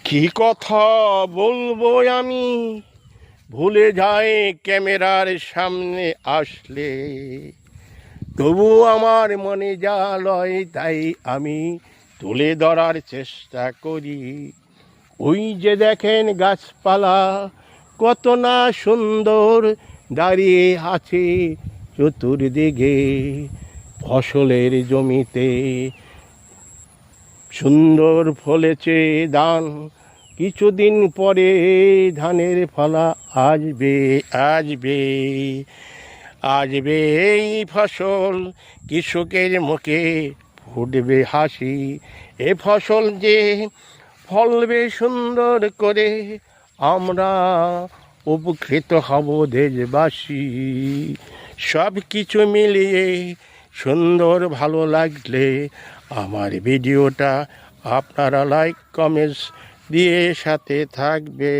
কি কথা বলবো আমি, ভুলে যাই ক্যামেরার সামনে আসলে। তবু আমার মনে যা লয় তাই আমি তুলে ধরার চেষ্টা করি। ওই যে দেখেন গাছপালা কত না সুন্দর দাঁড়িয়ে আছে চতুর্দিকে। ফসলের জমিতে সুন্দর ফলেছে ধান, কিছুদিন পরে ধানের ফলা আসবে। আসবে আসবে এই ফসল, কৃষকের মুখে ফুটবে হাসি। এ ফসল যে ফলবে সুন্দর করে, আমরা উপকৃত হব দেশবাসী। সব কিছু মিলিয়ে সুন্দর ভালো লাগলে আমার ভিডিওটা আপনারা লাইক কমেন্টস দিয়ে সাথে থাকবে।